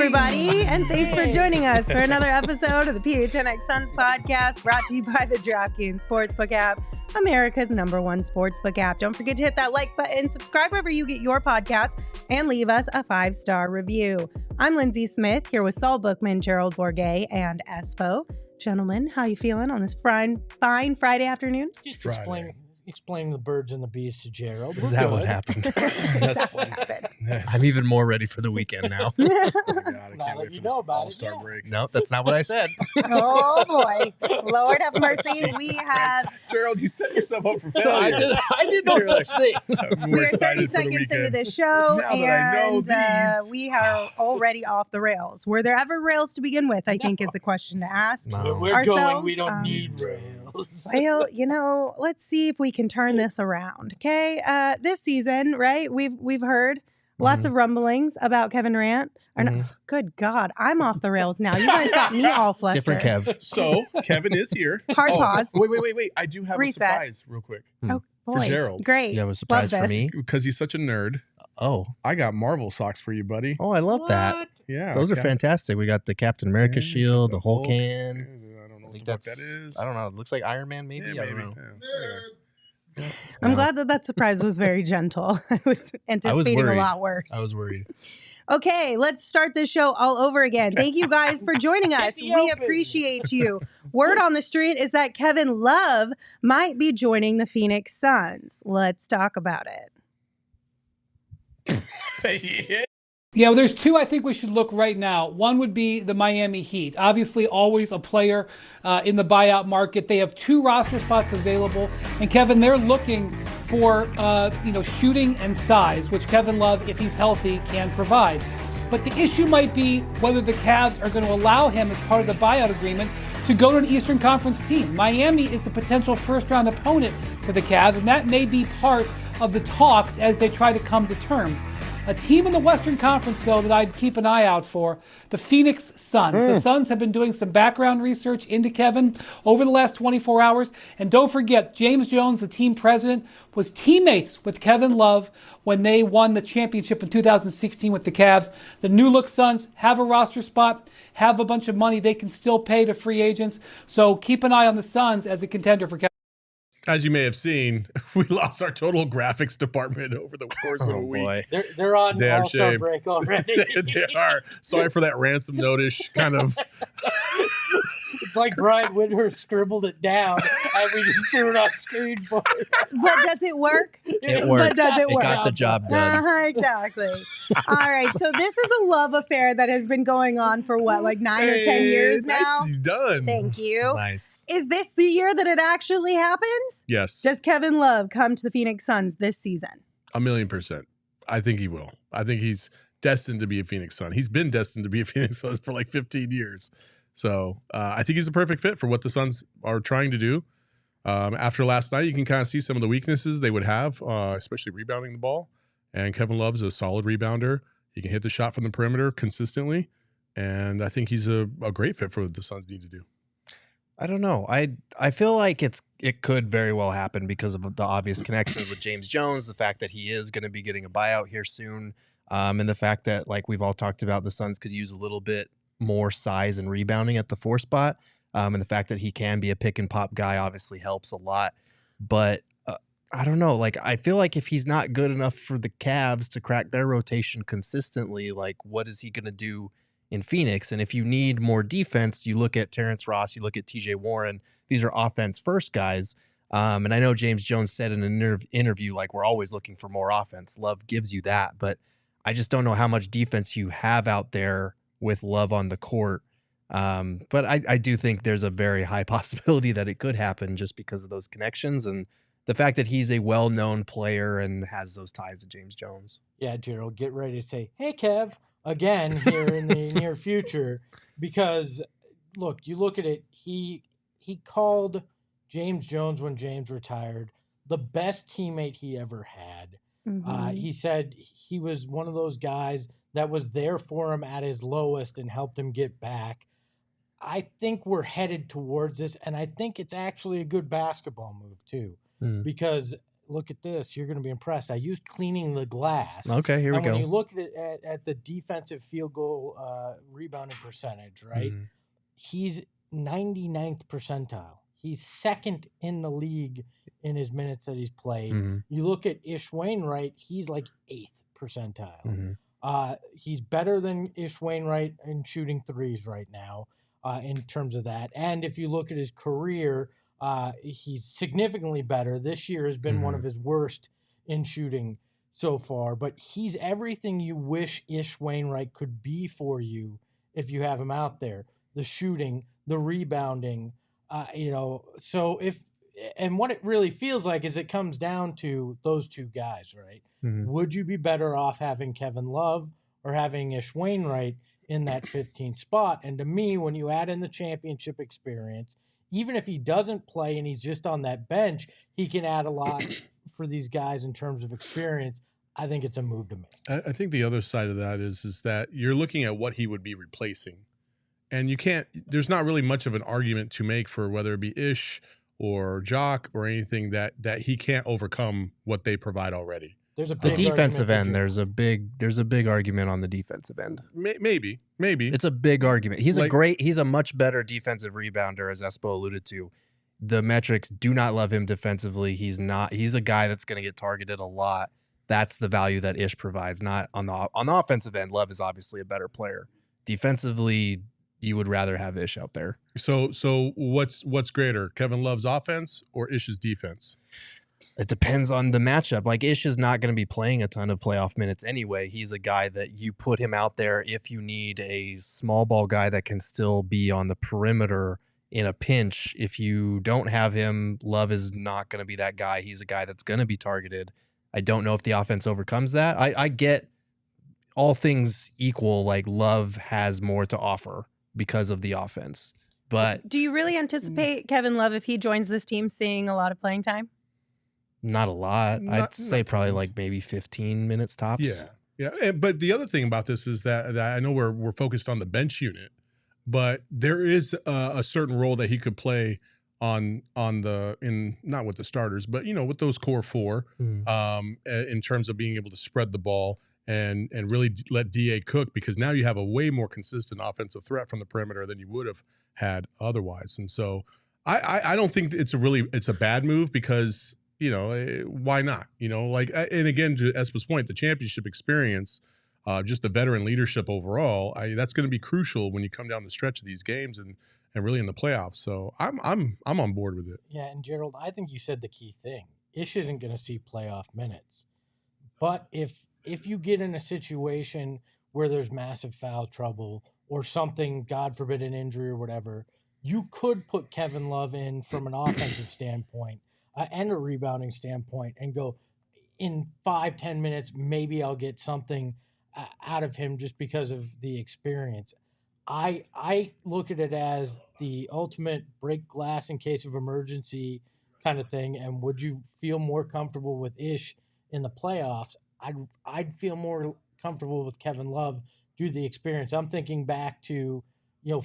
everybody, and thanks for joining us for another episode of the PHNX Suns Podcast, brought to you by the DraftKings Sportsbook app, America's #1 sportsbook app. Don't forget to hit that like button, subscribe wherever you get your podcast, and leave us a 5-star review. I'm Lindsay Smith, here with Saul Bookman, Gerald Bourget, and Espo. Gentlemen, how you feeling on this fine Friday afternoon? Just explain the birds and the bees to Gerald. Is that what happened? That's what happened. I'm even more ready for the weekend now. Oh my God, I can't wait for this all-star break. No, that's not what I said. Oh boy, Lord have mercy. We have Gerald, you set yourself up for failure. I did no such thing. we're 30 seconds into this show, Now that I know these. we are already off the rails. Were there ever rails to begin with? I think is the question to ask. No. We're going. We don't need rails. Well, let's see if we can turn this around. Okay, this season, right? We've heard lots of rumblings about Kevin Durant. Good God, I'm off the rails now. You guys got me all flustered. Different Kev. So, Kevin is here. Hard pause. Wait. I do have Reset. a surprise real quick. Oh boy, For Gerald. Great. You have a surprise Love for this. me? Because he's such a nerd. Oh, I got Marvel socks for you, buddy. I love that. Yeah. Those are Cap- fantastic. We got the Captain America shield, the Hulk Hulk. can. I don't know I what think the fuck that's. that is. I don't know. It looks like Iron Man, maybe. Yeah, I don't maybe. know. Yeah. I'm glad that surprise was very gentle. I was anticipating a worried. lot worse. I was worried. Okay, let's start this show all over again. Thank you guys for joining us. We appreciate you. Word on the street is that Kevin Love might be joining the Phoenix Suns. Let's talk about it. Yeah, well, there's two I think we should look right now. One would be the Miami Heat. Obviously, always a player in the buyout market. They have 2 roster spots available. And Kevin, they're looking for shooting and size, which Kevin Love, if he's healthy, can provide. But the issue might be whether the Cavs are going to allow him as part of the buyout agreement to go to an Eastern Conference team. Miami is a potential first-round opponent for the Cavs, and that may be part of the talks as they try to come to terms. A team in the Western Conference, though, that I'd keep an eye out for, the Phoenix Suns. The Suns have been doing some background research into Kevin over the last 24 hours. And don't forget, James Jones, the team president, was teammates with Kevin Love when they won the championship in 2016 with the Cavs. The new-look Suns have a roster spot, have a bunch of money they can still pay to free agents. So keep an eye on the Suns as a contender for Kevin. As you may have seen, we lost our total graphics department over the course of a week. Boy. They're on Damn all-star shame. break already. They are. Sorry for that ransom notice kind of. It's like Brian Whitmer scribbled it down and we just threw it on screen for it. But does it work? It works. But does it work? got the job done. Exactly. All right. So this is a love affair that has been going on for what, like 9 or 10 years now? Nicely done. Thank you. Nice. Is this the year that it actually happens? Yes. Does Kevin Love come to the Phoenix Suns this season? 1,000,000%. I think he will. I think he's destined to be a Phoenix Sun. He's been destined to be a Phoenix Sun for like 15 years. So I think he's the perfect fit for what the Suns are trying to do. After last night, you can kind of see some of the weaknesses they would have, especially rebounding the ball. And Kevin Love's a solid rebounder. He can hit the shot from the perimeter consistently. And I think he's a great fit for what the Suns need to do. I don't know. I feel like it could very well happen because of the obvious connections with James Jones, the fact that he is going to be getting a buyout here soon, and the fact that, like we've all talked about, the Suns could use a little bit more size and rebounding at the 4 spot, and the fact that he can be a pick and pop guy obviously helps a lot. But I don't know. Like, I feel like if he's not good enough for the Cavs to crack their rotation consistently, like, what is he going to do in Phoenix? And if you need more defense, you look at Terrence Ross, you look at TJ Warren. These are offense first guys. And I know James Jones said in an interview, like, we're always looking for more offense. Love gives you that. But I just don't know how much defense you have out there with Love on the court. But I do think there's a very high possibility that it could happen just because of those connections and the fact that he's a well-known player and has those ties to James Jones. Yeah, Gerald, get ready to say, hey, Kev, again here in the near future. Because, look, you look at it, he called James Jones when James retired the best teammate he ever had. He said he was one of those guys that was there for him at his lowest and helped him get back. I think we're headed towards this, and I think it's actually a good basketball move too, because look at this. You're going to be impressed. I used cleaning the glass. Okay, here we and go. when you look at it at the defensive field goal rebounding percentage, right? Mhm. He's 99th percentile. He's second in the league in his minutes that he's played. Mhm. You look at Ish Wainwright, he's like 8th percentile. Mhm. He's better than Ish Wainwright in shooting threes right now in terms of that. And if you look at his career, he's significantly better. This year has been one of his worst in shooting so far, but he's everything you wish Ish Wainwright could be for you if you have him out there. The shooting, the rebounding, so and what it really feels like is it comes down to those two guys, right? Mhm. Would you be better off having Kevin Love or having Ish Wainwright in that 15th spot? And to me, when you add in the championship experience, even if he doesn't play and he's just on that bench, he can add a lot for these guys in terms of experience. I think it's a move to make. I think the other side of that is that you're looking at what he would be replacing. And there's not really much of an argument to make for whether it be Ish or Jock or anything that he can't overcome what they provide already. There's a The big defensive argument end, there's a big argument on the defensive end. Maybe. It's a big argument. He's Like- he's a much better defensive rebounder, as Espo alluded to. The metrics do not love him defensively. He's a guy that's going to get targeted a lot. That's the value that Ish provides. Not on the offensive end. Love is obviously a better player. Defensively, you would rather have Ish out there. So what's greater, Kevin Love's offense or Ish's defense? It depends on the matchup. Like Ish is not going to be playing a ton of playoff minutes anyway. He's a guy that you put him out there if you need a small ball guy that can still be on the perimeter in a pinch. If you don't have him, Love is not going to be that guy. He's a guy that's going to be targeted. I don't know if the offense overcomes that. I get all things equal, like Love has more to offer because of the offense. But do you really anticipate Kevin Love, if he joins this team, seeing a lot of playing time? not a lot. I'd say not probably tons. like maybe 15 minutes tops. Yeah. But the other thing about this is that I know we're focused on the bench unit, but there is a certain role that he could play not with the starters, but with those core four, in terms of being able to spread the ball and really let DA cook, because now you have a way more consistent offensive threat from the perimeter than you would have had otherwise. And so I don't think it's a bad move, because why not? And again, to Espa's point, the championship experience, just the veteran leadership overall, that's going to be crucial when you come down the stretch of these games and really in the playoffs. So I'm on board with it. Yeah, and Gerald, I think you said the key thing. Ish isn't going to see playoff minutes, but if you get in a situation where there's massive foul trouble or something, God forbid, an injury or whatever, you could put Kevin Love in from an offensive standpoint and a rebounding standpoint and go, in 5-10 minutes, maybe I'll get something out of him just because of the experience. I look at it as the ultimate break glass in case of emergency kind of thing. And would you feel more comfortable with Ish in the playoffs? I'd feel more comfortable with Kevin Love due to the experience. I'm thinking back to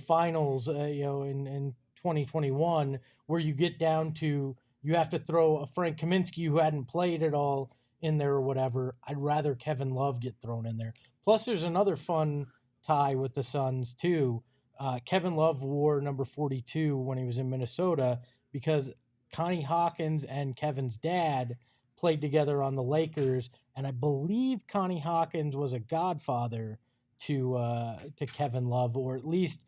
finals in 2021, where you get down to you have to throw a Frank Kaminsky who hadn't played at all in there or whatever. I'd rather Kevin Love get thrown in there. Plus, there's another fun tie with the Suns too. Kevin Love wore number 42 when he was in Minnesota because Connie Hawkins and Kevin's dad played together on the Lakers, and I believe Connie Hawkins was a godfather to Kevin Love, or at least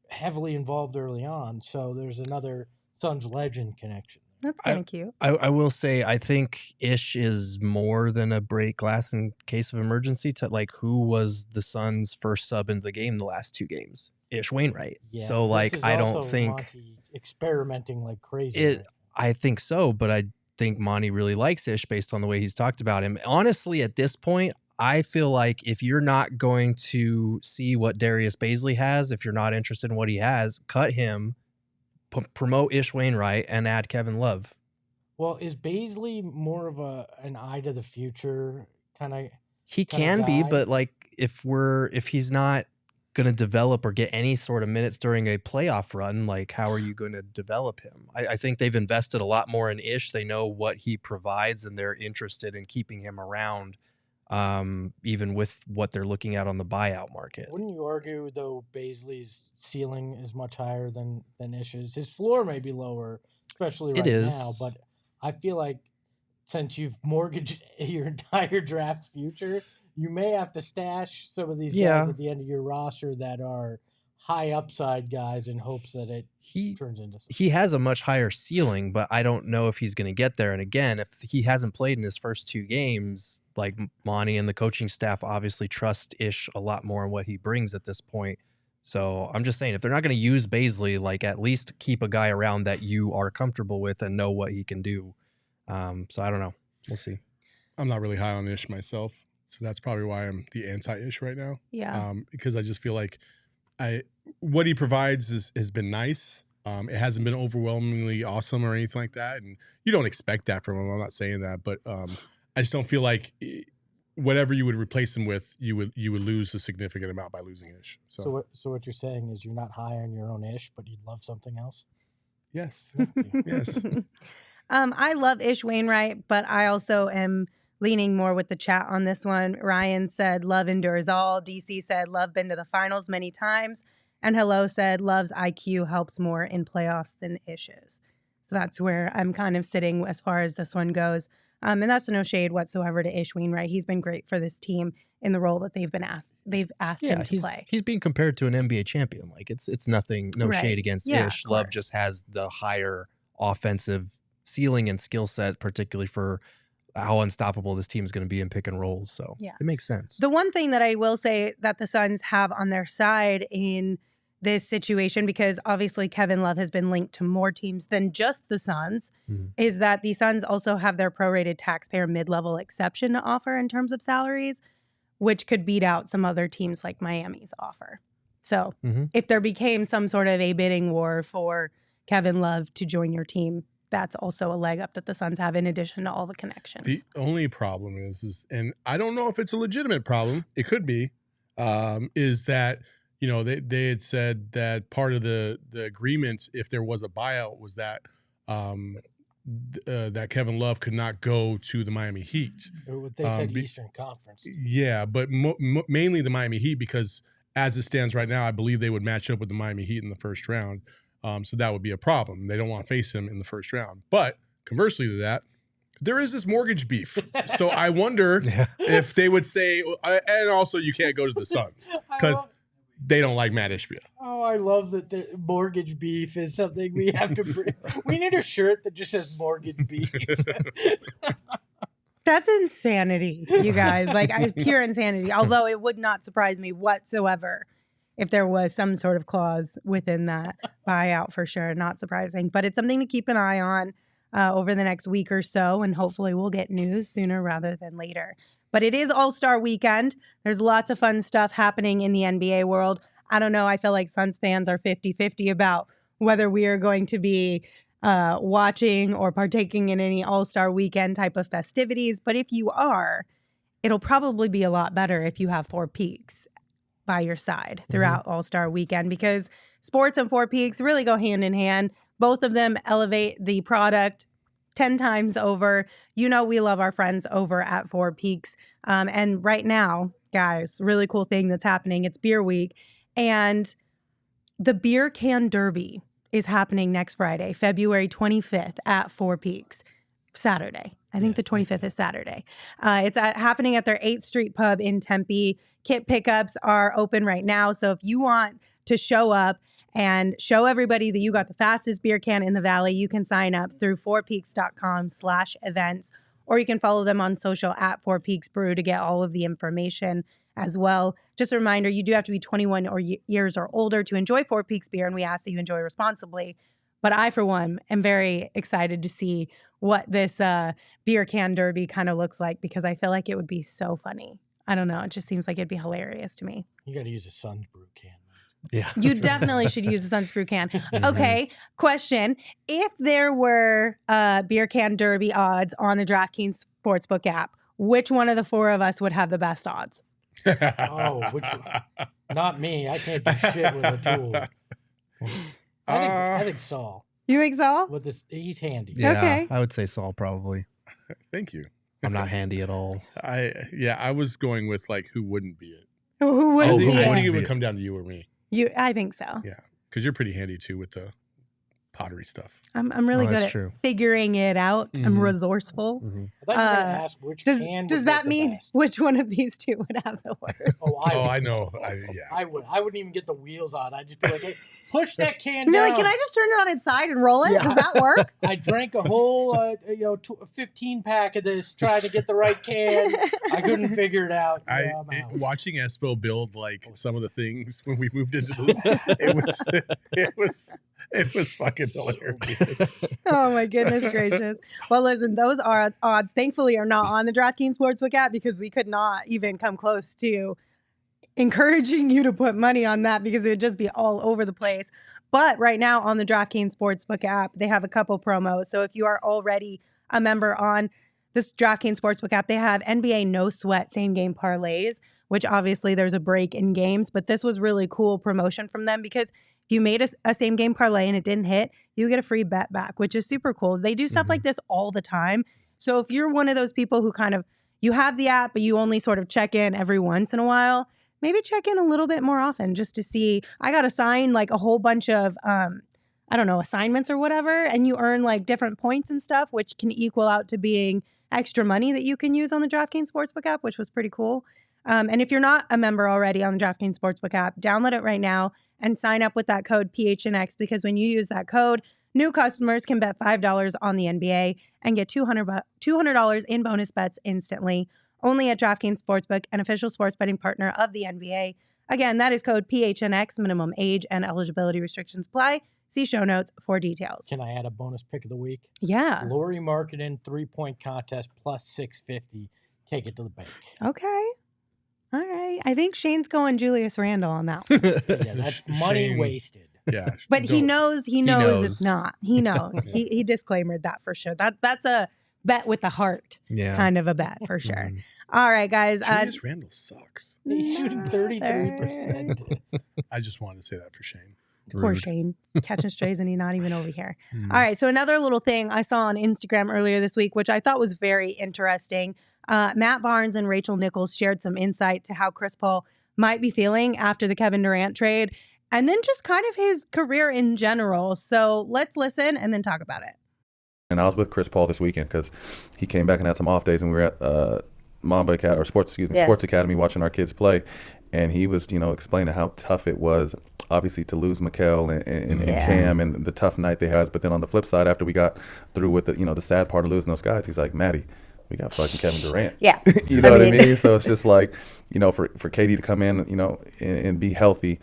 heavily involved early on. So there's another Suns legend connection. That's kind of cute. I will say, I think Ish is more than a break glass in case of emergency. To like, who was the Suns' first sub into the game the last 2 games? Ish Wainwright. Yeah, So like, I don't think Monty experimenting like crazy. I think so, but I think Monty really likes Ish based on the way he's talked about him. Honestly, at this point, I feel like if you're not going to see what Darius Baisley has, if you're not interested in what he has, cut him, promote Ish Wainwright, and add Kevin Love. Well, is Baisley more of an eye to the future kind of? He can be, guy? but like if he's not going to develop or get any sort of minutes during a playoff run, like how are you going to develop him? I think they've invested a lot more in Ish. They know what he provides, and they're interested in keeping him around, even with what they're looking at on the buyout market. Wouldn't you argue, though, Bazley's ceiling is much higher than Ish's? His floor may be lower, especially right now, but I feel like since you've mortgaged your entire draft future, you may have to stash some of these guys at the end of your roster that are high upside guys in hopes that it turns into something. He has a much higher ceiling, but I don't know if he's going to get there. And again, if he hasn't played in his first 2 games, like Monty and the coaching staff obviously trust Ish a lot more in what he brings at this point. So I'm just saying, if they're not going to use Bazley, like at least keep a guy around that you are comfortable with and know what he can do. So I don't know. We'll see. I'm not really high on Ish myself. So that's probably why I'm the anti-Ish right now. Yeah. Because I just feel like what he provides has been nice. It hasn't been overwhelmingly awesome or anything like that. And you don't expect that from him. I'm not saying that. But I just don't feel like whatever you would replace him with, you would lose a significant amount by losing Ish. So what you're saying is you're not high on your own Ish, but you'd love something else? Yes. Yes. I love Ish Wainwright, but I also am leaning more with the chat on this one. Ryan said, love endures all. DC said, love been to the finals many times. And Hello said, love's IQ helps more in playoffs than Ish's. So that's where I'm kind of sitting as far as this one goes. And that's no shade whatsoever to Ish Wainwright. He's been great for this team in the role that they've asked him to play. He's being compared to an NBA champion. Like it's nothing, no shade against Ish. Love just has the higher offensive ceiling and skill set, particularly for how unstoppable this team is going to be in pick and rolls. So it makes sense. The one thing that I will say that the Suns have on their side in this situation, because obviously Kevin Love has been linked to more teams than just the Suns, is that the Suns also have their prorated taxpayer mid-level exception to offer in terms of salaries, which could beat out some other teams like Miami's offer. So if there became some sort of a bidding war for Kevin Love to join your team, that's also a leg up that the Suns have in addition to all the connections. The only problem is, and I don't know if it's a legitimate problem, it could be, is that, you know, they had said that part of the agreement, if there was a buyout, was that that Kevin Love could not go to the Miami Heat. They said Eastern Conference. Yeah, but mainly the Miami Heat, because as it stands right now, I believe they would match up with the Miami Heat in the first round. So that would be a problem. They don't want to face him in the first round. But conversely to that, there is this mortgage beef. So I wonder if they would say, and also you can't go to the Suns because they don't like Matt Ishbia. Oh, I love that the mortgage beef is something we have to bring. We need a shirt that just says mortgage beef. That's insanity, you guys. Like, pure insanity. Although it would not surprise me whatsoever if there was some sort of clause within that buyout, for sure. Not surprising. But it's something to keep an eye on over the next week or so, and hopefully we'll get news sooner rather than later. But it is All-Star Weekend. There's lots of fun stuff happening in the NBA world. I don't know. I feel like Suns fans are 50-50 about whether we are going to be watching or partaking in any All-Star Weekend type of festivities. But if you are, it'll probably be a lot better if you have Four Peaks by your side throughout All-Star Weekend, because sports and Four Peaks really go hand in hand. Both of them elevate the product 10 times over. You know, we love our friends over at Four Peaks. And right now, guys, really cool thing that's happening. It's Beer Week, and the Beer Can Derby is happening next Friday, February 25th at Four Peaks. Saturday. I think the 25th is Saturday. It's happening at their 8th Street Pub in Tempe. Kit pickups are open right now. So if you want to show up and show everybody that you got the fastest beer can in the Valley, you can sign up through fourpeaks.com/events, or you can follow them on social at Four Peaks Brew to get all of the information as well. Just a reminder, you do have to be 21 years or older to enjoy Four Peaks beer, and we ask that you enjoy responsibly. But I, for one, am very excited to see what this beer can derby kind of looks like, because I feel like it would be so funny. I don't know. It just seems like it'd be hilarious to me. You got to use a Suns Brew can. Yeah. You definitely should use a Suns Brew can. Okay, question. If there were beer can derby odds on the DraftKings Sportsbook app, which one of the four of us would have the best odds? Oh, not me. I can't do shit with a tool. I think Saul. You think so? With this, he's handy. Yeah, Okay. I would say Saul probably. Thank you. I'm not handy at all. I was going with like who wouldn't be it. Who would I be think, I it? think it would come down to you or me. I think so. Yeah, because you're pretty handy too with the pottery stuff. I'm really Oh, good that's at true. figuring it out. I'm Mhm. resourceful. Mm-hmm. I thought you were going to ask which Does can does would that get the mean best. which one of these two would have the worst? Oh, I would. know. I would. I wouldn't even get the wheels on. I'd just be like, hey, push that can You'd be down. like, can I just turn it on its side and roll it? Yeah. Does that work? I drank a whole 15 pack of this trying to get the right can. I couldn't figure it out. Yeah, I'm out. Watching Espo build like some of the things when we moved into this, it was fucking hilarious. Oh my goodness gracious. Well, listen, those odds thankfully are not on the DraftKings Sportsbook app because we could not even come close to encouraging you to put money on that because it would just be all over the place. But right now on the DraftKings Sportsbook app, they have a couple promos. So if you are already a member on this DraftKings Sportsbook app, they have NBA no sweat same game parlays, which obviously there's a break in games, but this was really cool promotion from them because if you made a same game parlay and it didn't hit, you get a free bet back, which is super cool. They do stuff like this all the time. So if you're one of those people who kind of, you have the app, but you only sort of check in every once in a while, maybe check in a little bit more often just to see. I got assigned like a whole bunch of, assignments or whatever, and you earn like different points and stuff, which can equal out to being extra money that you can use on the DraftKings Sportsbook app, which was pretty cool. And if you're not a member already on the DraftKings Sportsbook app, download it right now and sign up with that code PHNX because when you use that code, new customers can bet $5 on the NBA and get $200 in bonus bets instantly. Only at DraftKings Sportsbook, an official sports betting partner of the NBA. Again, that is code PHNX. Minimum age and eligibility restrictions apply. See show notes for details. Can I add a bonus pick of the week? Yeah. Laurie Markkinen 3-point contest plus 650. Take it to the bank. Okay. All right. I think Shane's going Julius Randle on that one. Yeah, that's money Shane- wasted. Yeah, But he knows it's knows. not. He knows. He disclaimed that for sure. That's a bet with the heart Yeah. kind of a bet for sure. Mhm. All right, guys. Julius Randle sucks. He's shooting 33%. I just wanted to say that for Shane. Poor Rude. Shane catching strays and he's not even over here. Mm. All right. So another little thing I saw on Instagram earlier this week, which I thought was very interesting. Matt Barnes and Rachel Nichols shared some insight to how Chris Paul might be feeling after the Kevin Durant trade and then just kind of his career in general. So let's listen and then talk about it. And I was with Chris Paul this weekend because he came back and had some off days, and we were at Sports Academy watching our kids play, and he was, explaining how tough it was, obviously, to lose Mikal and Cam and the tough night they had. But then on the flip side, after we got through with the sad part of losing those guys, he's like, Maddie, we got fucking Kevin Durant. Yeah. You know what I mean? So it's just like, for KD to come in, and be healthy.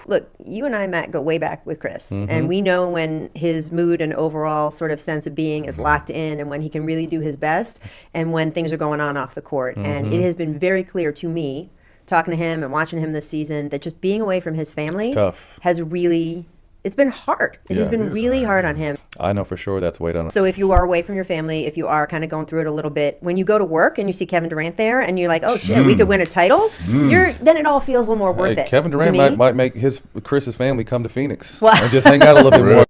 Look, you and I, Matt, go way back with Chris, and we know when his mood and overall sort of sense of being is locked in and when he can really do his best and when things are going on off the court. And it has been very clear to me, talking to him and watching him this season, that just being away from his family tough. has really, it's been hard. It has been really hard on him. I know for sure that's weighed on him. So if you are away from your family, if you are kind of going through it a little bit, when you go to work and you see Kevin Durant there and you're like, oh shit, we could win a title, then it all feels a little more worth it. Kevin Durant to me. might make Chris's family come to Phoenix Well- and just hang out a little bit more.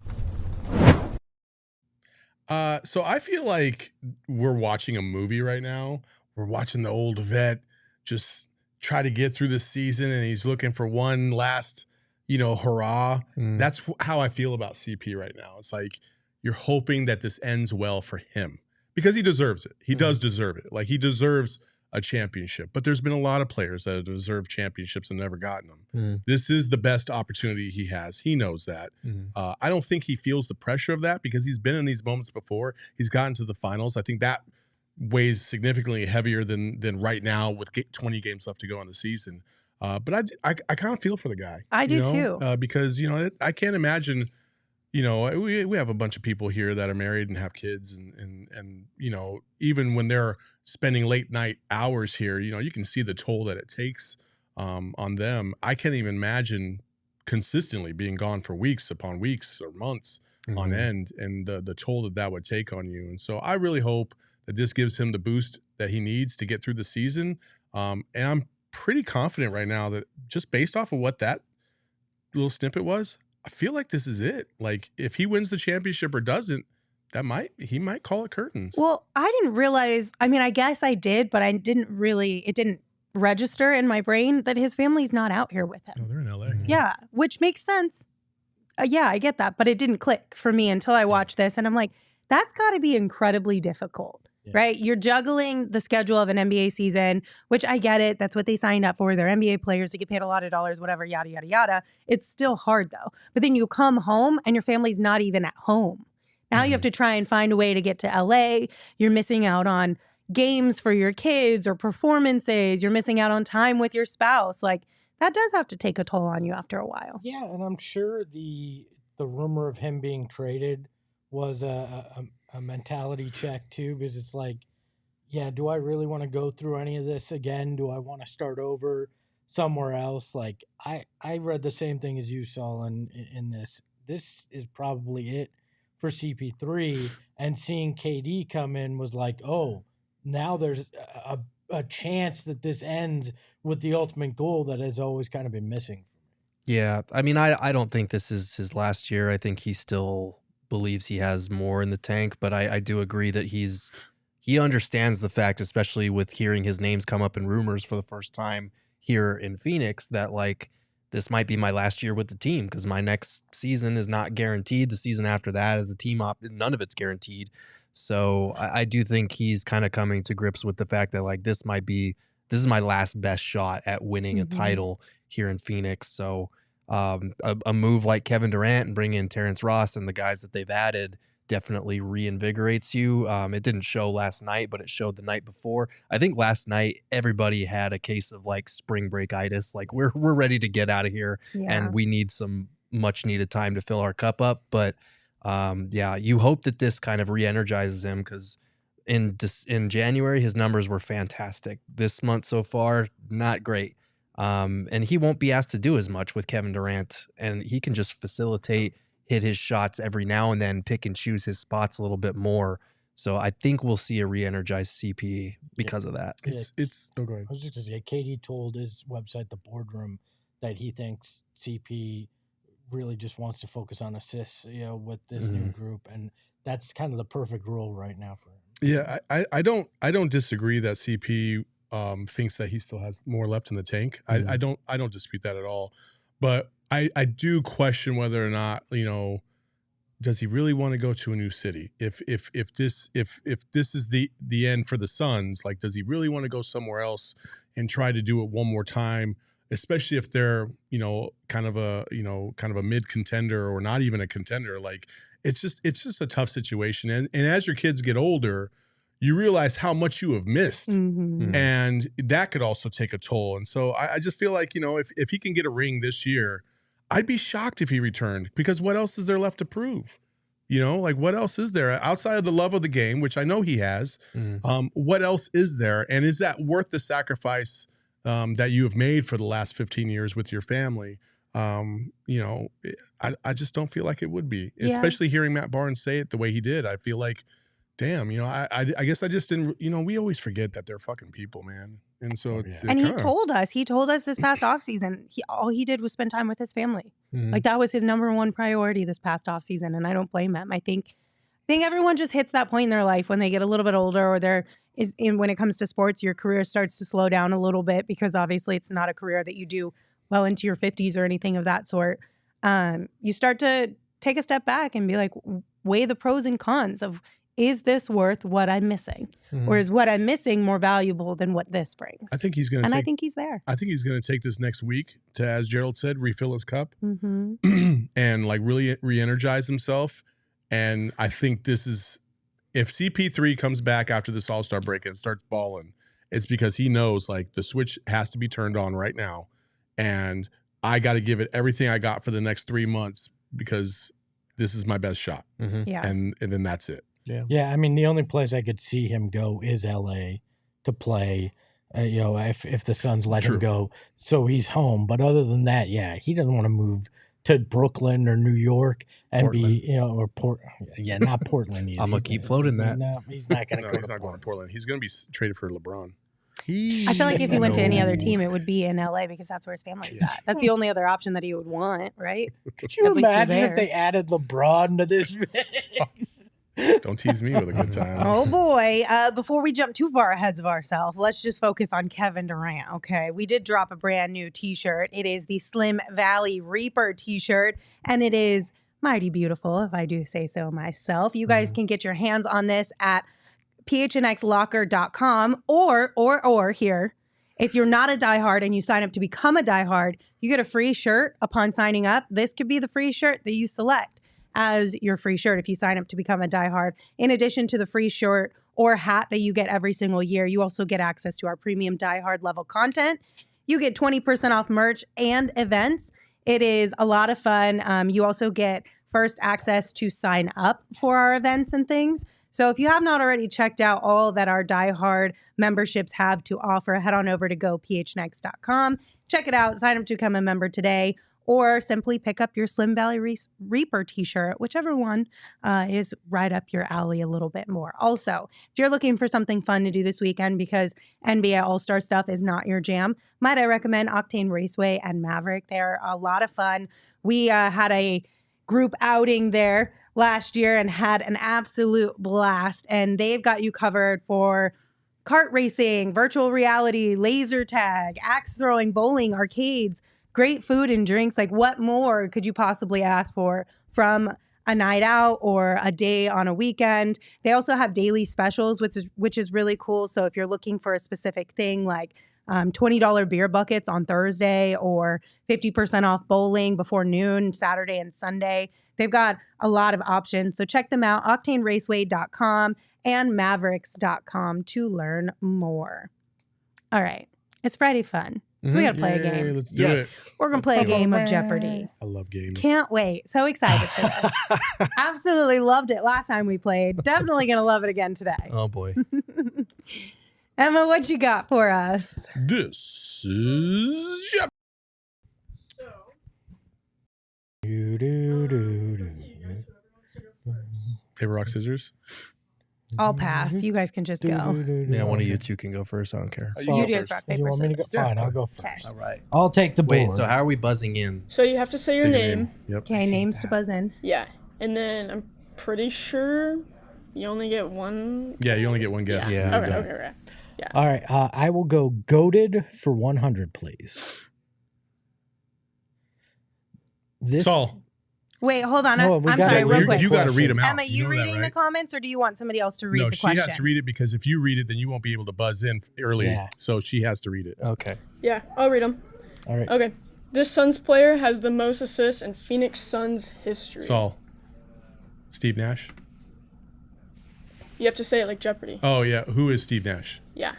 So I feel like we're watching a movie right now. We're watching the old vet just try to get through this season, and he's looking for one last, hurrah. That's how I feel about CP right now. It's like you're hoping that this ends well for him because he deserves it. He does deserve it. Like, he deserves a championship. But there's been a lot of players that have deserved championships and never gotten them. This is the best opportunity he has. He knows that. I don't think he feels the pressure of that because he's been in these moments before. He's gotten to the finals. I think that weighs significantly heavier than right now with 20 games left to go on the season. But I kind of feel for the guy. I do too. Because, I can't imagine, we have a bunch of people here that are married and have kids and even when they're spending late night hours here, you can see the toll that it takes on them. I can't even imagine consistently being gone for weeks upon weeks or months on end and the toll that would take on you. And so I really hope that this gives him the boost that he needs to get through the season. And I'm pretty confident right now that just based off of what that little snippet was, I feel like this is it. Like if he wins the championship or doesn't, he might call it curtains. Well, I didn't realize, I mean, I guess I did, but it didn't register in my brain that his family's not out here with him. Oh, they're in LA. Yeah, which makes sense. Yeah, I get that, but it didn't click for me until I watched this. And I'm like, that's got to be incredibly difficult, right? You're juggling the schedule of an NBA season, which I get it. That's what they signed up for. They're NBA players. They get paid a lot of dollars, whatever, yada, yada, yada. It's still hard though. But then you come home and your family's not even at home. Now you have to try and find a way to get to LA. You're missing out on games for your kids or performances. You're missing out on time with your spouse. Like that does have to take a toll on you after a while. Yeah, and I'm sure the rumor of him being traded was a mentality check too, because it's like, yeah, do I really want to go through any of this again? Do I want to start over somewhere else? Like I read the same thing as you saw in this. This is probably it for CP3, and seeing KD come in was like, oh, now there's a chance that this ends with the ultimate goal that has always kind of been missing. Yeah, I mean, I don't think this is his last year. I think he still believes he has more in the tank, but I do agree that he understands the fact, especially with hearing his names come up in rumors for the first time here in Phoenix, that like this might be my last year with the team because my next season is not guaranteed. The season after that is a team op, none of it's guaranteed. So I do think he's kind of coming to grips with the fact that like this is my last best shot at winning a title here in Phoenix. So a move like Kevin Durant and bring in Terrence Ross and the guys that they've added definitely reinvigorates you. It didn't show last night, but it showed the night before. I think last night everybody had a case of like spring break-itis. Like we're ready to get out of here and we need some much needed time to fill our cup up. But you hope that this kind of re-energizes him because in January his numbers were fantastic. This month so far, not great. And he won't be asked to do as much with Kevin Durant, and he can just facilitate, hit his shots every now and then, pick and choose his spots a little bit more. So I think we'll see a re-energized CP because of that. It's oh, go ahead. I was just going to say, KD told his website, The Boardroom, that he thinks CP really just wants to focus on assists, with this new group, and that's kind of the perfect role right now for him. Yeah, I don't disagree that CP thinks that he still has more left in the tank. I don't dispute that at all, but I do question whether or not, does he really want to go to a new city? If this is the end for the Suns, like, does he really want to go somewhere else and try to do it one more time? Especially if they're, kind of a mid contender or not even a contender. Like, it's just a tough situation. And as your kids get older, you realize how much you have missed, and that could also take a toll. And so I just feel like, if he can get a ring this year, I'd be shocked if he returned, because what else is there left to prove? Like, what else is there outside of the love of the game, which I know he has? What else is there? And is that worth the sacrifice that you have made for the last 15 years with your family? I just don't feel like it would be, especially hearing Matt Barnes say it the way he did. I feel like, damn, I guess I just didn't, we always forget that they're fucking people, man. And so, he told us this past offseason, all he did was spend time with his family. Like, that was his number one priority this past offseason. And I don't blame him. I think everyone just hits that point in their life when they get a little bit older, or when it comes to sports, your career starts to slow down a little bit, because obviously it's not a career that you do well into your 50s or anything of that sort. You start to take a step back and be like, weigh the pros and cons of, is this worth what I'm missing? Or is what I'm missing more valuable than what this brings? I think he's going to I think he's there. I think he's going to take this next week to, as Gerald said, refill his cup and like really re-energize himself. And I think this is, if CP3 comes back after this All-Star break and starts balling, it's because he knows, like, the switch has to be turned on right now. And I got to give it everything I got for the next 3 months, because this is my best shot. Yeah. And then that's it. Yeah. I mean, the only place I could see him go is LA to play, if the Suns let him go. So he's home. But other than that, he doesn't want to move to Brooklyn or New York and Portland. Not Portland either. I'm going to keep floating that. No, he's not going to go. He's not going to Portland. He's going to be traded for LeBron. I feel like if he went to any other team, it would be in LA because that's where his family's at. That's the only other option that he would want, right? Could you At least you're imagine if there. they added LeBron to this mix? Don't tease me with a good time. Oh boy. Before we jump too far ahead of ourselves, let's just focus on Kevin Durant. Okay. We did drop a brand new t-shirt. It is the Slim Valley Reaper t-shirt, and it is mighty beautiful, if I do say so myself. You guys can get your hands on this at phnxlocker.com or here. If you're not a diehard and you sign up to become a diehard, you get a free shirt upon signing up. This could be the free shirt that you select as your free shirt if you sign up to become a diehard. In addition to the free shirt or hat that you get every single year, you also get access to our premium diehard level content. You get 20% off merch and events. It is a lot of fun. You also get first access to sign up for our events and things. So if you have not already checked out all that our diehard memberships have to offer, head on over to gophnx.com. Check it out. Sign up to become a member today, or simply pick up your Slim Valley Reaper t-shirt, whichever one is right up your alley a little bit more. Also, if you're looking for something fun to do this weekend because NBA All-Star stuff is not your jam, might I recommend Octane Raceway and Maverick. They're a lot of fun. We had a group outing there last year and had an absolute blast, and they've got you covered for kart racing, virtual reality, laser tag, axe throwing, bowling, arcades, great food and drinks. Like, what more could you possibly ask for from a night out or a day on a weekend? They also have daily specials, which is really cool. So if you're looking for a specific thing like $20 beer buckets on Thursday or 50% off bowling before noon, Saturday and Sunday, they've got a lot of options. So check them out, octaneraceway.com and mavericks.com to learn more. All right. It's Friday fun. So we got to play a game. Let's do it. We're going to play a game of Jeopardy. I love games. Can't wait. So excited for this. Absolutely loved it last time we played. Definitely going to love it again today. Oh boy. Emma, what you got for us? This is Jeopardy. Paper, rock, scissors. I'll pass. You guys can just go. Yeah, one of you two can go first. I don't care. You do rock, You paper, want me to go? scissors. Fine, I'll go Okay. first. All right. I'll take the board. Wait, so how are we buzzing in? So you have to say your Take a name. Yep. Okay, names to buzz in. Yeah. And then I'm pretty sure you only get one. Yeah, you only get one guess. Yeah. Okay. All right, I will go goated for 100, please. This Saul, Wait, hold on. No, we I'm gotta sorry, real read quick. you got to read them out. Emma, you know that, reading the right? comments, or do you want somebody else to read No, the she question? has to read it because if you read it, then you won't be able to buzz in early. Yeah. So she has to read it. Okay. Yeah, I'll read them. All right. Okay. This Suns player has the most assists in Phoenix Suns history. Saul. Steve Nash. You have to say it like Jeopardy. Oh, yeah. Who is Steve Nash? Yeah.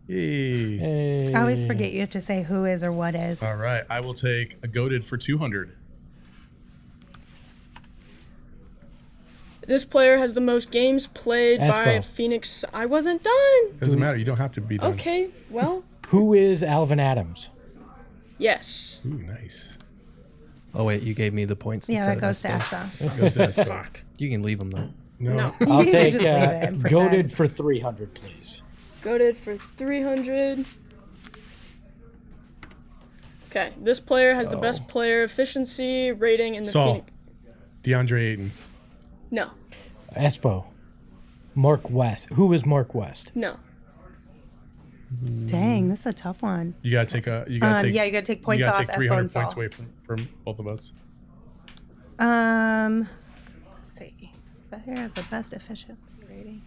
Yay. Hey. I always forget you have to say who is or what is. All right. I will take a goated for 200. This player has the most games played by Espo. Phoenix. I wasn't done. Doesn't matter. You don't have to be done. Okay, well, Who is Alvin Adams? yes. Ooh, nice. Oh wait, you gave me the points. Yeah, that instead goes to of Espo. Goes to Espo. Fuck. You can leave them though. No. I'll You take just leave it and pretend. goated for 300, please. Goated for 300. Okay, this player has the best player efficiency rating in the Saul. Phoenix. DeAndre Ayton. No, Espo. Mark West. Who is Mark West? no. Dang, this is a tough one. You gotta take a. You gotta take. Yeah, you got to take You points gotta off take Espo 300 and Saul. points away from both of us. Let's see. But here has the best efficiency rating.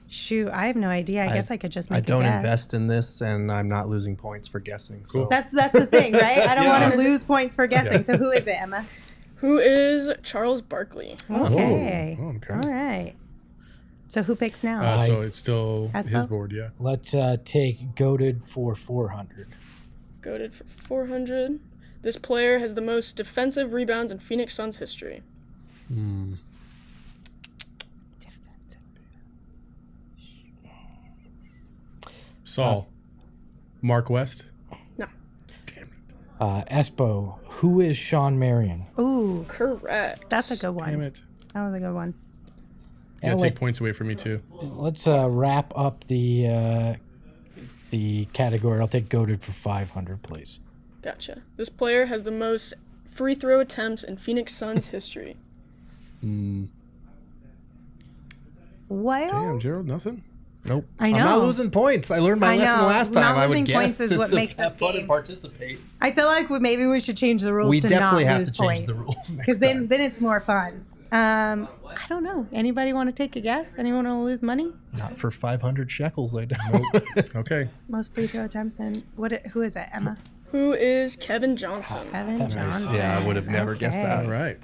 Shoot, I have no idea. I guess I could just make I don't a guess. invest in this, and I'm not losing points for guessing. So Cool. That's the thing, right? I don't want to lose points for guessing. So who is it, Emma? Who is Charles Barkley? Okay. Oh, okay. All right. So who picks now? So it's still Espo? his board, yeah. Let's take goated for 400. Goated for 400. This player has the most defensive rebounds in Phoenix Suns history. Saul. Mark West. No. Damn it. Espo. Who is Sean Marion? Ooh, Correct. that's a good one. Damn it. That was a good one. You gotta And take points away from me too. let's wrap up the the category. I'll take goated for 500, please. Gotcha. This player has the most free throw attempts in Phoenix Suns history. Well, Damn, Gerald, nothing? Nope. I know. I'm not losing points. I learned my I lesson know. last time. Not I would losing guess points is to what makes have this fun game. and participate. I feel like maybe we should change the rules We to definitely not have lose to change points. the rules next Because time. then it's more fun. I don't know. Anybody want to take a guess? Anyone want to lose money? Not for 500 shekels, I don't. Okay. Most free throw attempts and who is it? Emma? Who is Kevin Johnson? Kevin Johnson. Yeah, I would have never guessed that. All right.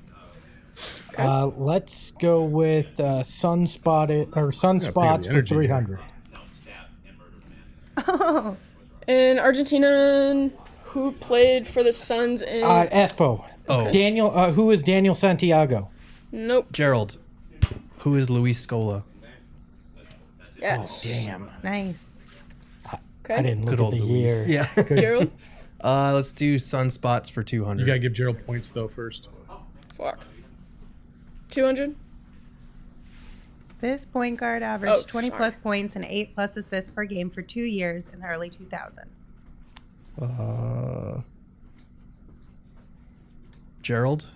Let's go with sunspots the for energy 300. Oh, In Argentina, who played for the Suns in... Espo. Oh. Daniel. Who is Daniel Santiago? Nope. Gerald, who is Luis Scola? Yes. Damn. nice. I Okay. didn't look Good at old the Luis. year. Yeah. Gerald? Let's do sunspots for 200. You got to give Gerald points, though, first. Fuck. 200? This point guard averaged Oh, 20 sorry. plus points and 8 plus assists per game for 2 years in the early 2000s. Gerald,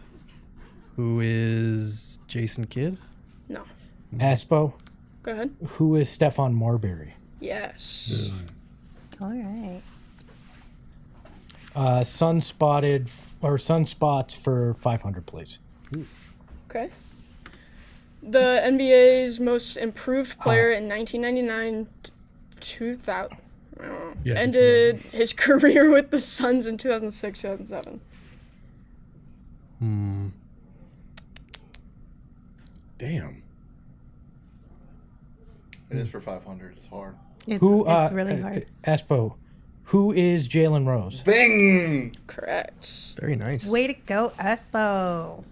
who is Jason Kidd? No. Espo. Go ahead. Who is Stefan Marbury? Yes. All right. Sunspots for 500, please. Okay. The NBA's most improved player in 1999 2000 Yeah, ended his career with the Suns in 2006, 2007. Damn. It is for 500. It's hard. It's really hard. Espo. Who is Jalen Rose? Bing! Correct. Very nice. Way to go, Espo.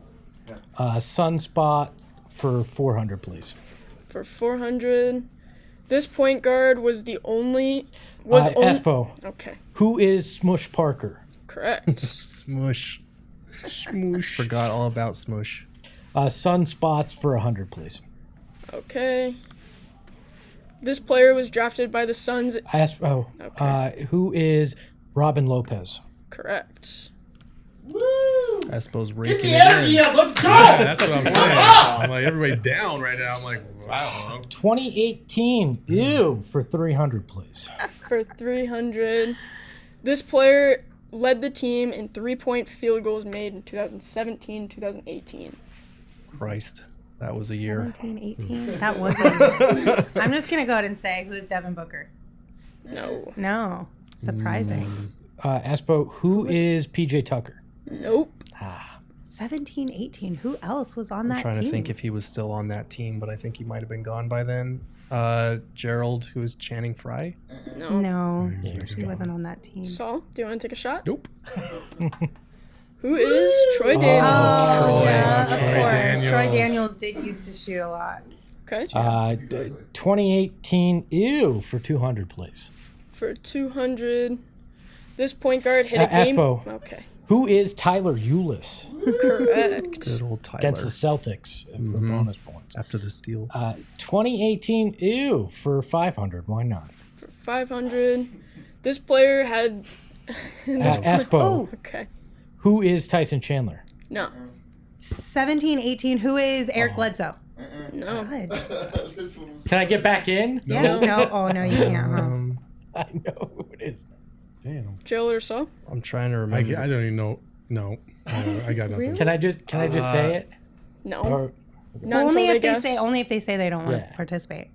Sunspot for 400, please. For 400. This point guard was the only... only Espo. Okay. Who is Smush Parker? Correct. Smush. Smoosh. Forgot all about Smush. Sunspots for 100, please. Okay. This player was drafted by the Suns. Espo. Okay. Who is Robin Lopez? Correct. Espo's Get raking the it energy in. up. Let's go! Yeah, that's what I'm saying. I'm like, everybody's down right now. I'm like, wow. 2018. Ew, for 300, please. For 300. This player led the team in 3-point field goals made in 2017, 2018. Christ. That was a year. 17, 18. That wasn't. I'm just going to go ahead and say, who is Devin Booker? No. No. Surprising. Espo, who is PJ Tucker? Nope. 17, 18. Who else was on I'm that trying team? to think if he was still on that team, but I think he might have been gone by then. Gerald, who is Channing Frye? No. No, he wasn't on that team. Saul, do you want to take a shot? Nope. Who is Troy Daniels? Oh, yeah, Troy of course. Daniels. Troy Daniels did used to shoot a lot. Okay. 2018. Ew, for 200, please. For 200. This point guard hit a game. Espo. Okay. Who is Tyler Eulis? Correct. Good old Tyler. Against the Celtics for bonus points. After the steal. 2018. Ew, for 500. Why not? For 500. This player had. Espo. Oh, Okay. Who is Tyson Chandler? No. 17, 18. Who is Eric Bledsoe? No. Good. This one was Can I get back in? Yeah, no. Oh, no, you can't. Huh? I know who it is. Damn. Gerald or Saul? I'm trying to I remember. don't even know. No. I got nothing. Can I just say it? No. Or Not Only until if they they guess. say they don't want Yeah. to participate.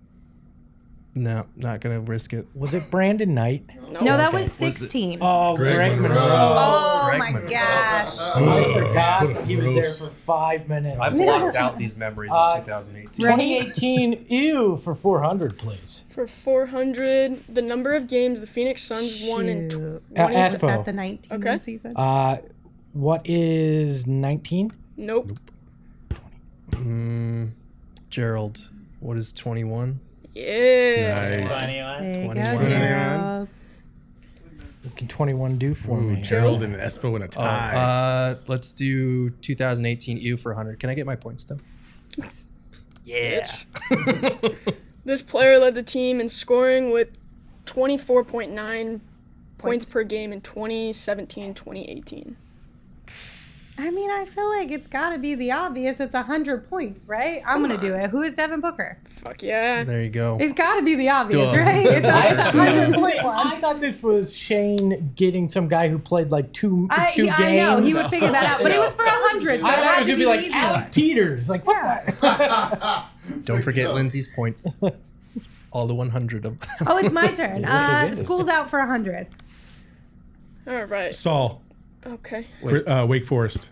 No, not going to risk it. was it Brandon Knight? No, that Okay. was 16. Oh, Greg Monroe. Oh, Greg my Monroe. gosh. I forgot he was there Gross. for 5 minutes. I've blocked out these memories in 2018. 2018. Ew, for 400, please. For 400, the number of games the Phoenix Suns won in Shoot. Espo. Was that the 19 Okay. season? What is 19? Nope. Gerald, what is 21? Yeah. Nice. There you go, 21. Gerald. What can 21 do for Ooh, me? Gerald and Espo in a tie. Let's do 2018 EU for 100. Can I get my points though? Bitch. This player led the team in scoring with 24.9 points per game in 2017-2018. I mean, I feel like it's got to be the obvious. It's 100 points, right? I'm going to do it. Who is Devin Booker? Fuck yeah. There you go. It's got to be the obvious, Duh. right? It's a 100 point I one. thought this was Shane getting some guy who played like two I games. know. He would figure that out. But it was for 100, so I it thought it had was to gonna be be like easy Alec one. Peters. Like what? Yeah. Don't forget Lindsay's points. All the 100 of them. Oh, it's my turn. Yes, it is. School's out for 100. All right. Saul, Okay. Wake Forest.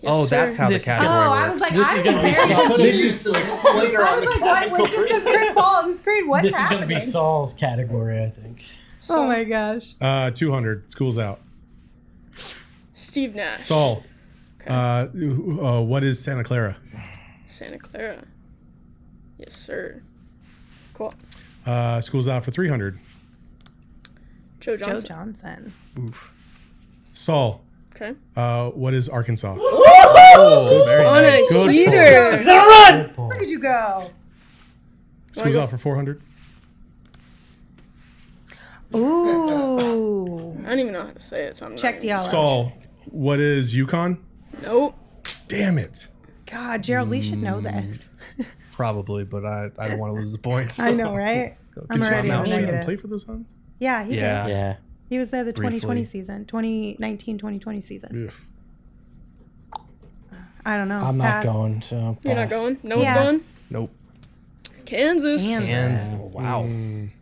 Yes, Oh, that's sir. how the This- category Oh, works. I was like, This is I'm gonna be very Saul. confused. to explain her I on was the like, what just says Chris Paul on the screen? What's This is happening? going to be Saul's category, I think. Oh my gosh. 200. School's out. Steve Nash. Saul, what is Santa Clara? Santa Clara. Yes, sir. Cool. School's out for 300. Joe Joe Johnson. Johnson. Saul, Okay. what is Arkansas? Oh, very On nice. a Good heater. Good pull. Look at you go. School's out for 400. Ooh. I don't even know how to say it, so I'm not Check even- y'all out. Saul, what is Yukon? Nope. Damn it. God, Gerald, we should know this. Probably, but I don't want to lose the points. I know, right? I'm Did already John on the Mount even negative. play for the Suns? Yeah, he Yeah. did. Yeah. He was there the 2020 Briefly. season, 2019-2020 season. Ugh. I don't know. I'm not Pass. going, so. You're not pass. going? No one's Yes. going? Nope. Kansas. Kansas. And wow.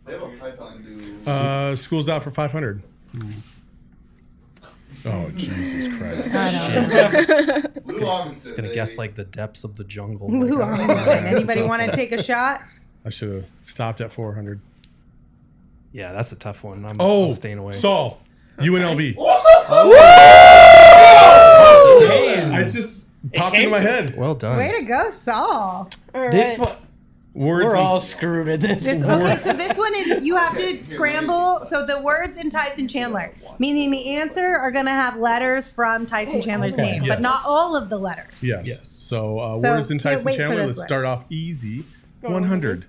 They have a python dude. School's out for 500. Oh, Jesus Christ. I know. Lou Robinson, Just gonna baby. guess like the depths of the jungle. Lou Like, Robinson. Anybody want to take a shot? I should have stopped at 400. yeah, that's a tough one. I'm Oh, staying away. Saul, UNLV. Damn. I just popped into my head. Well done. Way to go, Saul. All This right. one, Words. we're all screwed in this. Okay, so this one is you have to scramble. So the words in Tyson Chandler, meaning the answer are going to have letters from Tyson Chandler's Okay. name, Yes. but not all of the letters. Yes. Yes. So, So, words in can't Tyson wait for Chandler. this Let's one. start off easy. 100.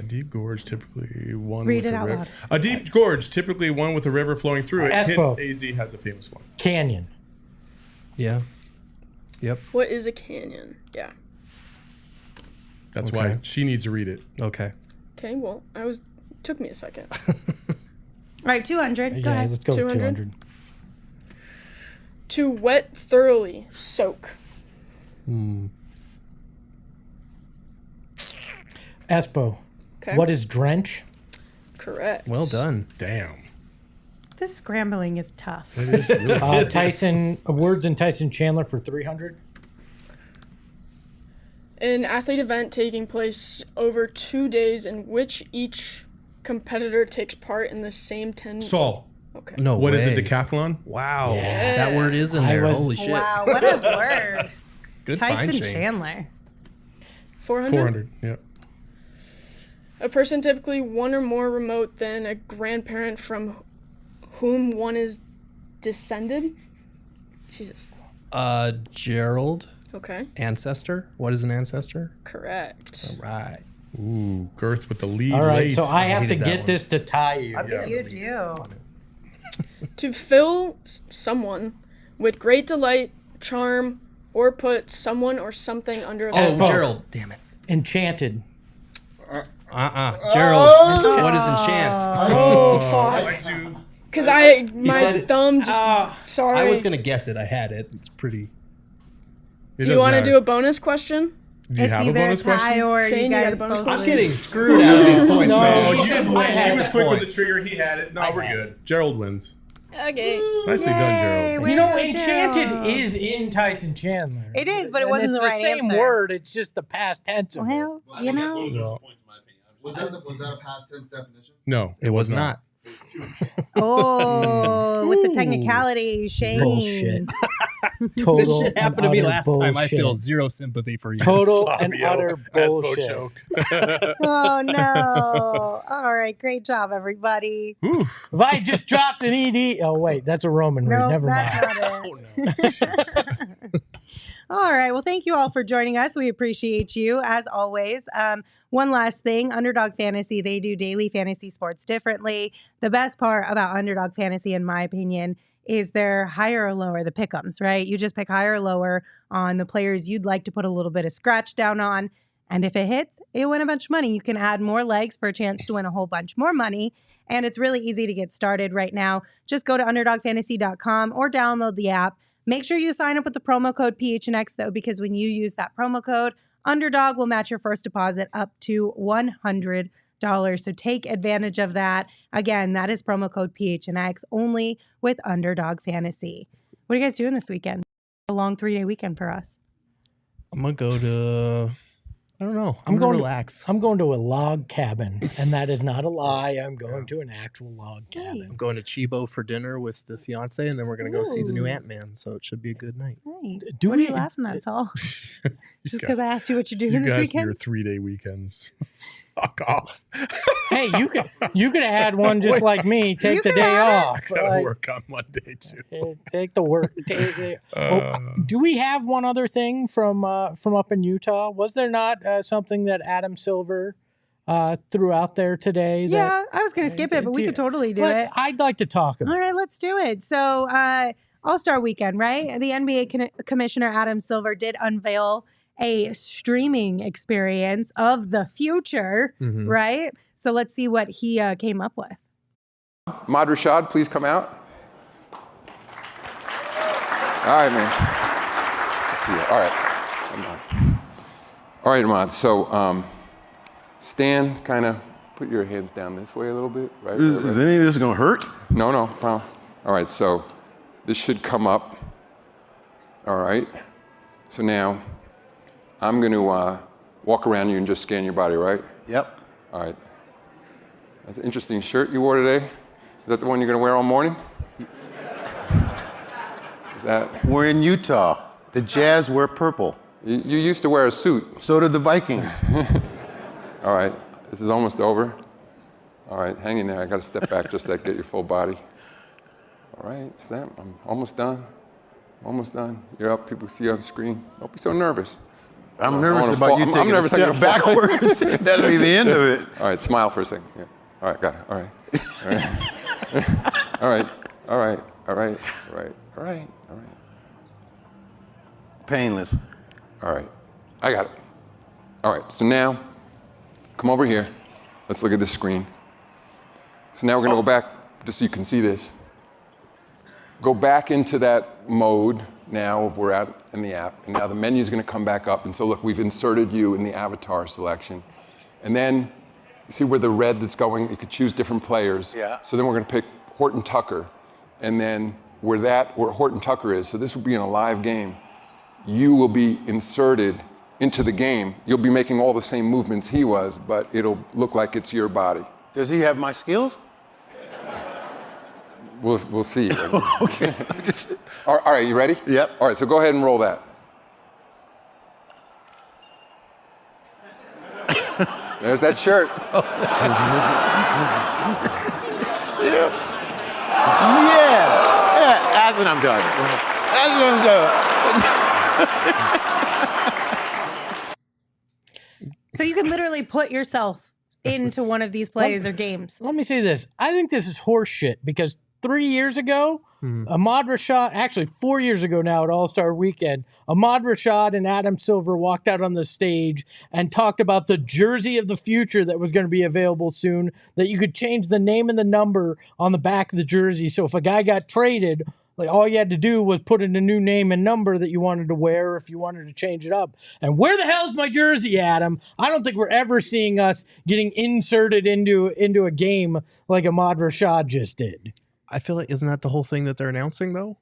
A deep gorge, typically one Read with it a out river. loud. A deep gorge, typically one with a river flowing through it. Espo. Hence, AZ has a famous one. Canyon. Yeah. Yep. What is a canyon? Yeah. That's Okay. why she needs to read it. Okay. Okay, well, took me a second. All right, 200. Go Yeah, ahead. let's go 200. 200. To wet thoroughly, soak. Espo. Okay. What is drench? Correct. Well done. Damn. This scrambling is tough. It is really Tyson. Words in Tyson Chandler for 300. An athlete event taking place over 2 days in which each competitor takes part in the same 10. Saul, Okay. No what is way. a decathlon? Wow. Yeah. That word is in I there. was- Holy shit. Wow, what a word. Good find, Tyson Shane. Chandler. 400? 400. Yep. A person typically one or more remote than a grandparent from whom one is descended. Jesus. Gerald. Okay. Ancestor. What is an ancestor? Correct. Right. Ooh, Girth with the lead All right, late. so I have to hated that get one. this to tie you. You do. To fill someone with great delight, charm, or put someone or something under a Oh, spell. Gerald. Damn it. Enchanted. Gerald. What is enchant? Oh, fuck. Why'd you- Because said my it. thumb just. Sorry. I was going to guess it. I had it. It's pretty. It Do you doesn't want to matter. do a bonus question? Do you It's have a either bonus tie question? or Shane, you you got guys a bonus both question? I'm getting screwed out of these points, No, man. Oh, you you should didn't I win. had She was a quick with point. the trigger. He had it. No, we're good. Gerald wins. Okay. Nicely done, Gerald. You know, Way to go, enchanted Gerald. is in Tyson Chandler. It is, but it And wasn't it's the right same answer. word. It's just the past tense of it. Well, you know. Was that a past tense definition? No, It was not. Oh, with the technicality, Shane. Bullshit. Total This shit happened to me and utter last time. I feel bullshit. zero sympathy for you. Total and Fabio, utter Espo bullshit. choked. Oh no! All right, great job, everybody. If I just dropped an ED, oh wait, that's a Roman read. No, Never mind. that's not it. All right. Well, thank you all for joining us. We appreciate you as always. One last thing, Underdog Fantasy, they do daily fantasy sports differently. The best part about Underdog Fantasy, in my opinion, is they're higher or lower, the pick'ems, right? You just pick higher or lower on the players you'd like to put a little bit of scratch down on. And if it hits, you win a bunch of money. You can add more legs for a chance to win a whole bunch more money. And it's really easy to get started right now. Just go to underdogfantasy.com or download the app. Make sure you sign up with the promo code PHNX, though, because when you use that promo code, Underdog will match your first deposit up to $100. So take advantage of that. Again, that is promo code PHNX only with Underdog Fantasy. What are you guys doing this weekend? A long 3-day weekend for us. I'm going to go to, I don't know. I'm going to relax. I'm going to a log cabin, and that is not a lie. I'm going to an actual log cabin. Nice. I'm going to Chibo for dinner with the fiance, and then we're going to go see the new Ant-Man. So it should be a good night. Nice. Do What are we- you laughing at, Saul? Just guys- because I asked you what you're You doing this guys and your weekend? 3-day weekends. Fuck off. Hey, you could have had one just like me. Take You the could day have it. off. I gotta Like, work on Monday too. take the work. Do we have one other thing from up in Utah? Was there not something that Adam Silver threw out there today? Yeah, I was going to skip it, but we could totally do it. I'd like to talk about. All right, let's do it. So, All-Star Weekend, right? The NBA Commissioner Adam Silver did unveil a streaming experience of the future, Mhm. right? So let's see what he came up with. Ahmad Rashad, please come out. All right, man. Let's see you. All right. Come on. All right, Ahmad. So stand, kind of put your hands down this way a little bit. Right? Is any of this going to hurt? No, no. All right, so this should come up. All right. So now I'm going to walk around you and just scan your body, right? Yep. All right. That's an interesting shirt you wore today. Is that the one you're going to wear all morning? Is that? We're in Utah. The Jazz wear purple. You used to wear a suit. So did the Vikings. All right. This is almost over. All right. Hang in there. I got to step back just to get your full body. All right. Snap. I'm almost done. Almost done. You're up. People see you on the screen. Don't be so nervous. I'm nervous about you taking a step backwards. That'll be the end of it. All right, smile for a second. Yeah. All right, got it. All right. All right. All right. All right. All right. All right. All right. All right. Painless. All right. I got it. All right. So now, come over here. Let's look at this screen. So now we're going to go back just so you can see this. Go back into that mode now of we're at in the app, and now the menu is going to come back up. And so look, we've inserted you in the avatar selection, and then you see where the red that's going. You could choose different players. Yeah. So then we're going to pick Horton Tucker, and then where Horton Tucker is. So this will be in a live game. You will be inserted into the game. You'll be making all the same movements he was, but it'll look like it's your body. Does he have my skills? We'll see. Okay. All right, you ready? Yep. All right, so go ahead and roll that. There's that shirt. Yeah. That's what I'm doing. That's what I'm doing. So you can literally put yourself into one of these plays or games. Let me say this. I think this is horse shit because 3 years ago, Ahmad Rashad, actually 4 years ago now at All-Star Weekend, Ahmad Rashad and Adam Silver walked out on the stage and talked about the jersey of the future that was going to be available soon, that you could change the name and the number on the back of the jersey. So if a guy got traded, like all you had to do was put in a new name and number that you wanted to wear or if you wanted to change it up. And where the hell's my jersey, Adam? I don't think we're ever seeing us getting inserted into a game like Ahmad Rashad just did. I feel like, isn't that the whole thing that they're announcing, though?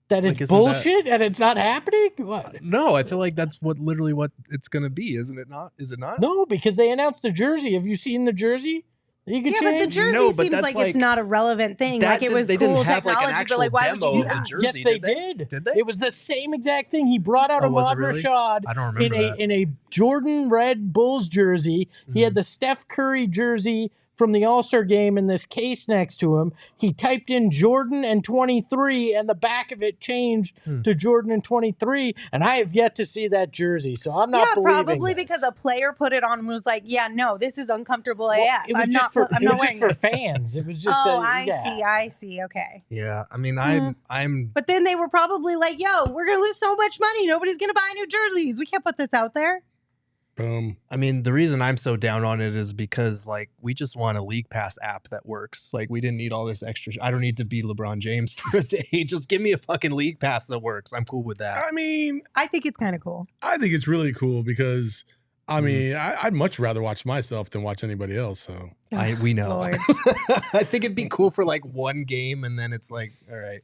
That Like, it's isn't bullshit and it's not happening? What? No, I feel like that's literally what it's going to be, isn't it not? Is it not? No, because they announced the jersey. Have you seen the jersey? You could Yeah, but the change? jersey No, but seems that's like like- it's not a relevant thing. That Like it was they cool didn't have like technology, an but like why would actual you do demo of that? the jersey. Yes, they did. did. Did they? It was the same exact thing. He brought out Oh, was it Ahmad really? Rashad I don't remember that. in a Jordan red Bulls jersey. He had the Steph Curry jersey from the All-Star game in this case next to him. He typed in Jordan and 23, and the back of it changed to Jordan and 23, and I have yet to see that jersey, so I'm not believing probably this. because a player put it on and was like, yeah, no, this is uncomfortable AF. It was just for fans. It was just I see. Okay. Yeah, I mean, I'm. But then they were probably like, yo, we're going to lose so much money. Nobody's going to buy new jerseys. We can't put this out there. Boom. I mean, the reason I'm so down on it is because, like, we just want a League Pass app that works. Like, we didn't need all this extra. I don't need to be LeBron James for a day. Just give me a fucking League Pass that works. I'm cool with that. I mean, I think it's kind of cool. I think it's really cool because, I mean, I'd much rather watch myself than watch anybody else. So we know. Lord. I think it'd be cool for like one game, and then it's like, all right,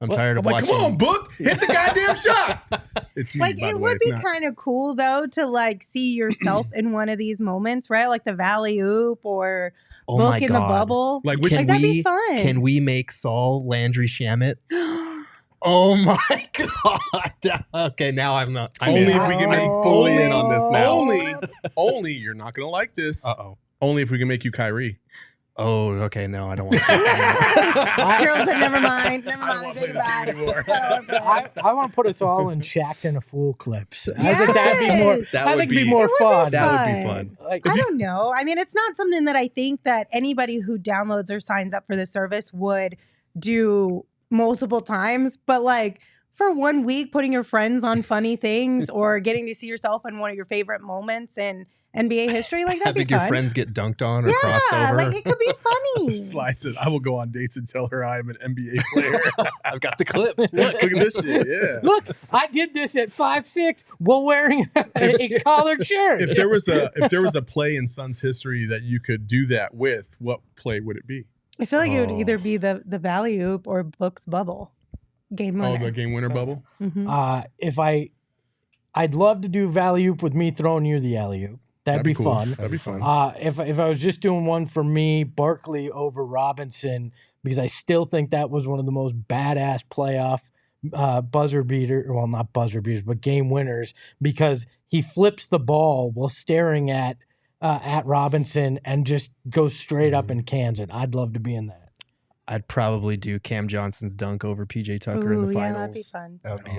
I'm tired of watching. Come on, Book, hit the goddamn shot. It's me, like by it the would way, be kind of cool though to like see yourself in one of these moments, right? Like the Valley Oop or Book in the Bubble. Like that'd be fun. Can we make Saul Landry Shamit? Oh my god! Okay, now I'm not. Only if we can make fully in on this now. Only you're not gonna like this. Uh-oh. Only if we can make you Kyrie. Oh, okay. No, I don't want this. Gerald said, "Never mind. Never mind. Take it back." I want to put us all in Shaq and a Fool clips. I think that'd be more. That would be more fun. That would be fun. Like, I don't know. I mean, it's not something that I think that anybody who downloads or signs up for the service would do multiple times, but like for 1 week, putting your friends on funny things or getting to see yourself in one of your favorite moments in NBA history, like that'd be fun. Having your friends get dunked on or crossed over. Like it could be funny. Sly said, I will go on dates and tell her I am an NBA player. I've got the clip. Look at this shit. Yeah. Look, I did this at 5'6" while wearing a collared shirt. If there was a play in Suns history that you could do that with, what play would it be? I feel like it would either be the Valley Oop or Book's Bubble. Game winner. Oh, the game winner bubble? Mm-hmm. I'd love to do Valley Oop with me throwing you the alley oop. That'd be cool. fun. That'd be fun. If I was just doing one for me, Barkley over Robinson, because I still think that was one of the most badass playoff buzzer beater. Well, not buzzer beaters, but game winners, because he flips the ball while staring at Robinson and just goes straight up and cans it. I'd love to be in that. I'd probably do Cam Johnson's dunk over PJ Tucker in the finals. Yeah, that'd be fun. That would be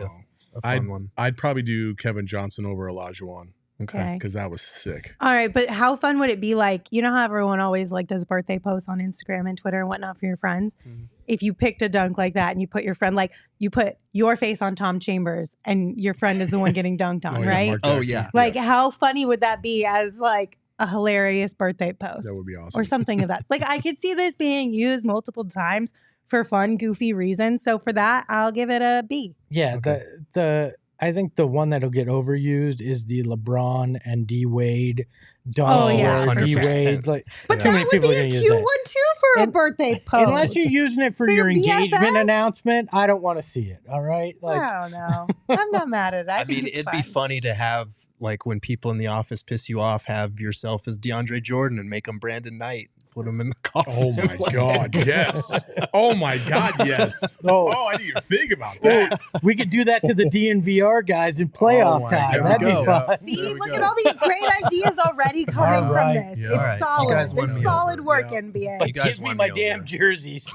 a fun one. I'd probably do Kevin Johnson over Olajuwon. Okay. Because that was sick. All right, but how fun would it be? Like, you know how everyone always like does birthday posts on Instagram and Twitter and whatnot for your friends? Mm-hmm. If you picked a dunk like that and you put your friend, like you put your face on Tom Chambers and your friend is the one getting dunked on, right? Oh, yeah. Like, how funny would that be as like a hilarious birthday post? That would be awesome. Or something of that. Like, I could see this being used multiple times for fun, goofy reasons. So for that, I'll give it a B. Yeah, okay. I think the one that'll get overused is the LeBron and D Wade dunk. Oh, yeah, D Wade's like, but that would be a cute one too for a birthday post. Unless you're using it for your engagement announcement, I don't want to see it. All right, like, I don't know. I'm not mad at it. I mean, it'd be funny to have like when people in the office piss you off, have yourself as DeAndre Jordan and make him Brandon Knight. Put him in the coffin. Oh my God, yes. Oh my God, yes. Oh, I didn't even think about that. We could do that to the DNVR guys in playoff time. That'd be fun. See, look at all these great ideas already coming from this. Yeah, it's solid. It's solid work, NBA. But give me my damn jerseys.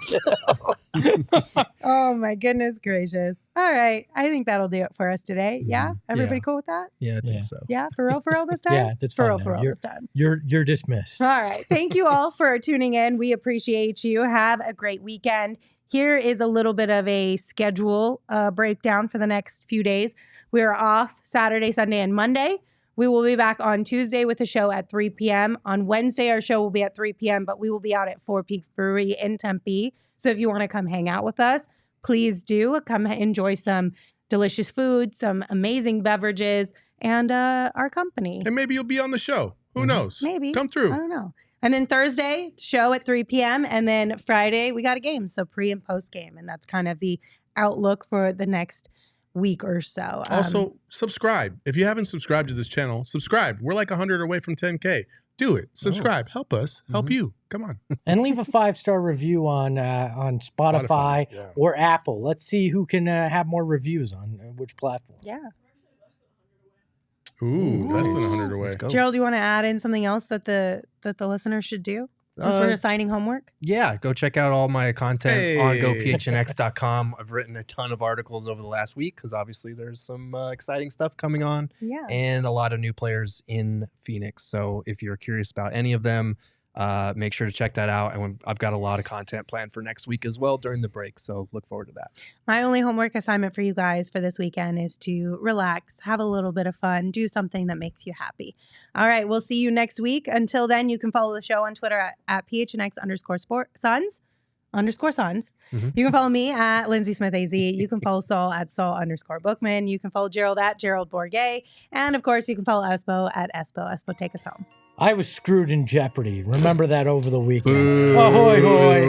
Oh my goodness gracious. All right. I think that'll do it for us today. Yeah? Everybody cool with that? Yeah, I think so. Yeah, for real this time? Yeah, it's for real this time. You're dismissed. All right. Thank you all for tuning in. We appreciate you. Have a great weekend. Here is a little bit of a schedule breakdown for the next few days. We are off Saturday, Sunday, and Monday. We will be back on Tuesday with a show at 3 p.m. On Wednesday, our show will be at 3 p.m., but we will be out at Four Peaks Brewery in Tempe. So if you want to come hang out with us, please do. Come enjoy some delicious food, some amazing beverages, and our company. And maybe you'll be on the show. Who knows? Maybe. Come through. I don't know. And then Thursday, show at 3 p.m. And then Friday, we got a game. So pre and post game. And that's kind of the outlook for the next week or so. Also, subscribe. If you haven't subscribed to this channel, subscribe. We're like 100 away from 10K. Do it. Subscribe. Help us. Help you. Come on. And leave a 5-star review on Spotify or Apple. Let's see who can have more reviews on which platform. Yeah. Ooh, less than 100 away. Gerald, do you want to add in something else that the listeners should do? Since we're assigning homework? Yeah, go check out all my content on gophnx.com. I've written a ton of articles over the last week because obviously there's some exciting stuff coming on and a lot of new players in Phoenix. So if you're curious about any of them, make sure to check that out. And I've got a lot of content planned for next week as well during the break. So look forward to that. My only homework assignment for you guys for this weekend is to relax, have a little bit of fun, do something that makes you happy. All right. We'll see you next week. Until then, you can follow the show on Twitter at PHNX_Suns. Mm-hmm. You can follow me at Lindsay Smith AZ. You can follow Saul at Saul_Bookman. You can follow Gerald at Gerald Bourget. And of course, you can follow Espo at Espo. Espo, take us home. I was screwed in Jeopardy. Remember that over the weekend. Ahoy, hoy.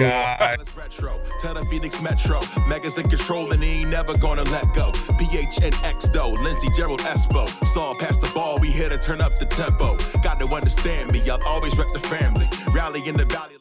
Retro. Tell the Phoenix Metro. Megas in control and he ain't never gonna let go. PHNX though. Lindsay, Gerald, Espo. Saw past the ball. We here to turn up the tempo. Got to understand me. I'll always rep the family. Rally in the valley.